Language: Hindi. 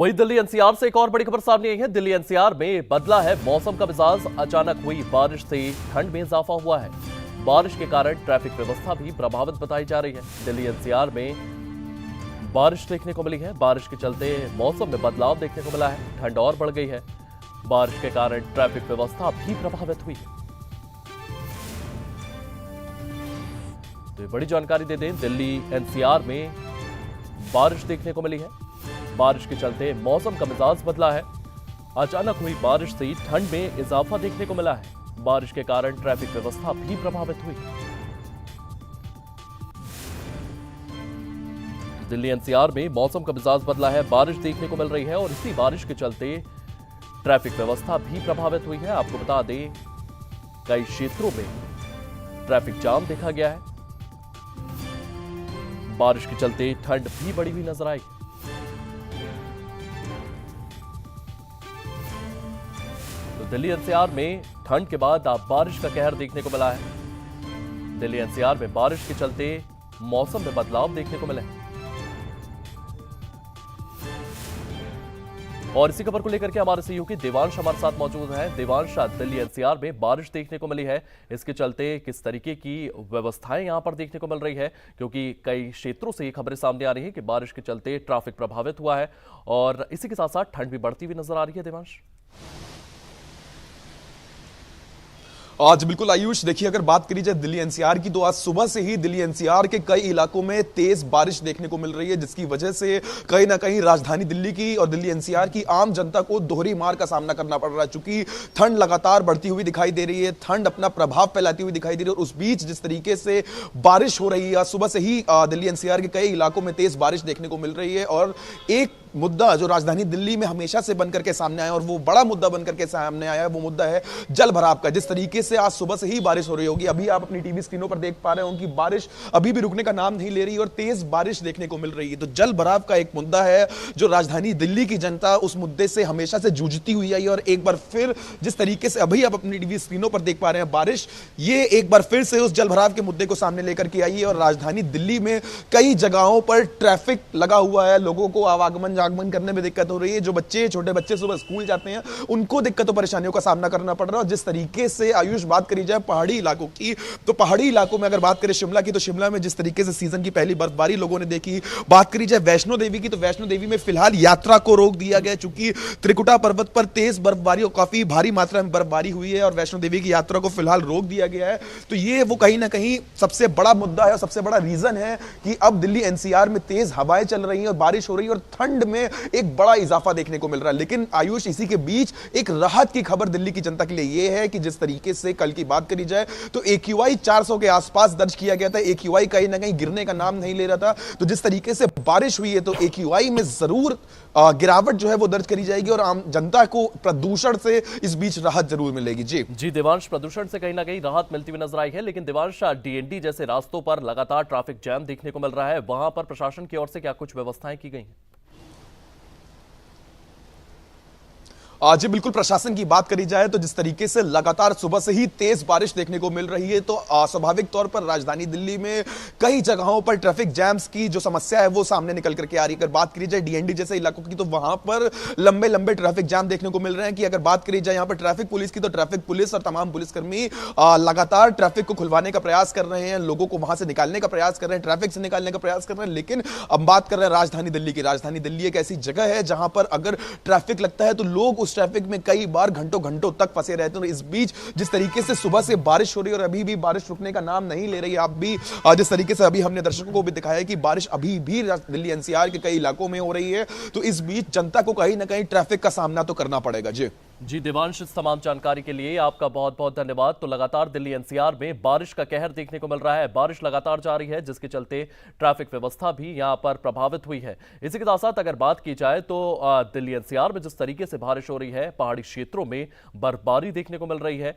वहीं दिल्ली एनसीआर से एक और बड़ी खबर सामने आई है। दिल्ली एनसीआर में बदला है मौसम का मिजाज। अचानक हुई बारिश से ठंड में इजाफा हुआ है। बारिश के कारण ट्रैफिक व्यवस्था भी प्रभावित बताई जा रही है। दिल्ली एनसीआर में बारिश देखने को मिली है। बारिश के चलते मौसम में बदलाव देखने को मिला है। ठंड और बढ़ गई है। बारिश के कारण ट्रैफिक व्यवस्था भी प्रभावित हुई है। तो बड़ी जानकारी दे दें, दिल्ली एनसीआर में बारिश देखने को मिली है। बारिश के चलते मौसम का मिजाज बदला है। अचानक हुई बारिश से ठंड में इजाफा देखने को मिला है। बारिश के कारण ट्रैफिक व्यवस्था भी प्रभावित हुई। दिल्ली एनसीआर में मौसम का मिजाज बदला है। बारिश देखने को मिल रही है और इसी बारिश के चलते ट्रैफिक व्यवस्था भी प्रभावित हुई है। आपको बता दें, कई क्षेत्रों में ट्रैफिक जाम देखा गया है। बारिश के चलते ठंड भी बढ़ी हुई नजर आई। तो दिल्ली एनसीआर में ठंड के बाद अब बारिश का कहर देखने को मिला है। दिल्ली एनसीआर में बारिश के चलते मौसम में बदलाव देखने को मिले। और इसी खबर को लेकर के हमारे सहयोगी देवांश हमारे साथ मौजूद हैं। देवांश, दिल्ली एनसीआर में बारिश देखने को मिली है, इसके चलते किस तरीके की व्यवस्थाएं यहां पर देखने को मिल रही है? क्योंकि कई क्षेत्रों से ये खबरें सामने आ रही है कि बारिश के चलते ट्रैफिक प्रभावित हुआ है और इसी के साथ साथ ठंड भी बढ़ती हुई नजर आ रही है। देवांश, आज बिल्कुल आयुष, देखिए अगर बात करी जाए दिल्ली एनसीआर की, तो आज सुबह से ही दिल्ली एनसीआर के कई इलाकों में तेज बारिश देखने को मिल रही है, जिसकी वजह से कहीं ना कहीं राजधानी दिल्ली की और दिल्ली एनसीआर की आम जनता को दोहरी मार का सामना करना पड़ रहा है। चूंकि ठंड लगातार बढ़ती हुई दिखाई दे रही है, ठंड अपना प्रभाव फैलाती हुई दिखाई दे रही है और उस बीच जिस तरीके से बारिश हो रही है, आज सुबह से ही दिल्ली एनसीआर के कई इलाकों में तेज बारिश देखने को मिल रही है। और एक मुद्दा जो राजधानी दिल्ली में हमेशा से बनकर के सामने आया और वो बड़ा मुद्दा बनकर के सामने आया है, वो मुद्दा है जल भराव का। जिस तरीके से आज सुबह से ही बारिश हो रही होगी, अभी आप अपनी टीवी स्क्रीनों पर देख पा रहे हो कि बारिश अभी भी रुकने का नाम नहीं ले रही और तेज बारिश देखने को मिल रही है। तो जल भराव का एक मुद्दा है जो राजधानी दिल्ली की जनता उस मुद्दे से हमेशा से जूझती हुई आई। और एक बार फिर जिस तरीके से अभी आप अपनी टीवी स्क्रीनों पर देख पा रहे हैं, बारिश ये एक बार फिर से उस जल भराव के मुद्दे को सामने लेकर के आई है। और राजधानी दिल्ली में कई जगहों पर ट्रैफिक लगा हुआ है, लोगों को आवागमन जागमन करने में दिक्कत हो रही है। जो बच्चे, छोटे बच्चे सुबह स्कूल जाते हैं, उनको दिक्कतों परेशानियों का सामना करना पड़ रहा है। और जिस तरीके से आयुष बात करी जाए पहाड़ी इलाकों की, तो पहाड़ी इलाकों में अगर बात करें शिमला की, तो शिमला में जिस तरीके से सीजन की पहली बर्फबारी लोगों ने देखी। बात करी जाए वैष्णो देवी की, तो वैष्णो देवी में फिलहाल यात्रा को रोक दिया गया, चूंकि त्रिकुटा पर्वत पर तेज बर्फबारी और काफी भारी मात्रा में बर्फबारी हुई है और वैष्णो देवी की यात्रा को फिलहाल रोक दिया गया है। तो ये वो कहीं ना कहीं सबसे बड़ा मुद्दा है और सबसे बड़ा रीजन है कि अब दिल्ली एनसीआर में तेज हवाएं चल रही हैं और बारिश हो रही है और ठंड में एक बड़ा इजाफा देखने को मिल रहा है। लेकिन आयुष, इसी के बीच एक राहत की खबर दिल्ली की जनता के लिए यह है कि जिस तरीके से कल की बात करी जाए तो AQI 400 के आसपास दर्ज किया गया था। AQI कहीं ना कहीं गिरने का नाम नहीं ले रहा था। तो जिस तरीके से बारिश हुई है, तो AQI में जरूर गिरावट जो है वो दर्ज करी जाएगी और आम जनता को प्रदूषण से इस बीच राहत जरूर मिलेगी। जी देवांश, प्रदूषण से कहीं ना कहीं राहत मिलती हुई नजर आई है। लेकिन देवांश, DND जैसे रास्तों पर लगातार ट्रैफिक जैम देखने को मिल रहा है, वहां पर प्रशासन की ओर से क्या कुछ व्यवस्थाएं की गई हैं? जी बिल्कुल, प्रशासन की बात करी जाए तो जिस तरीके से लगातार सुबह से ही तेज बारिश देखने को मिल रही है, तो स्वाभाविक तौर पर राजधानी दिल्ली में कई जगहों पर ट्रैफिक जैम्स की जो समस्या है वो सामने निकल करके आ रही है। अगर बात करी जाए DND जैसे इलाकों की, तो वहां पर लंबे लंबे ट्रैफिक जैम देखने को मिल रहे हैं। कि अगर बात करी जाए यहाँ पर ट्रैफिक पुलिस की, तो ट्रैफिक पुलिस और तमाम पुलिसकर्मी लगातार ट्रैफिक को खुलवाने का प्रयास कर रहे हैं, लोगों को वहां से निकालने का प्रयास कर रहे हैं, ट्रैफिक से निकालने का प्रयास कर रहे हैं। लेकिन अब बात कर रहे हैं राजधानी दिल्ली की। राजधानी दिल्ली एक ऐसी जगह है जहां पर अगर ट्रैफिक लगता है तो लोग उस ट्रैफिक में कई बार घंटों घंटों तक फंसे रहते हैं। इस बीच जिस तरीके से सुबह से बारिश हो रही है और अभी भी बारिश रुकने का नाम नहीं ले रही है, आप भी जिस तरीके से अभी हमने दर्शकों को भी दिखाया कि बारिश अभी भी दिल्ली एनसीआर के कई इलाकों में हो रही है, तो इस बीच जनता को कहीं ना कहीं ट्रैफिक का सामना तो करना पड़ेगा। जी देवांश, इस तमाम जानकारी के लिए आपका बहुत बहुत धन्यवाद। तो लगातार दिल्ली एनसीआर में बारिश का कहर देखने को मिल रहा है। बारिश लगातार जारी है, जिसके चलते ट्रैफिक व्यवस्था भी यहां पर प्रभावित हुई है। इसी के साथ साथ अगर बात की जाए तो दिल्ली एनसीआर में जिस तरीके से बारिश हो रही है, पहाड़ी क्षेत्रों में बर्फबारी देखने को मिल रही है।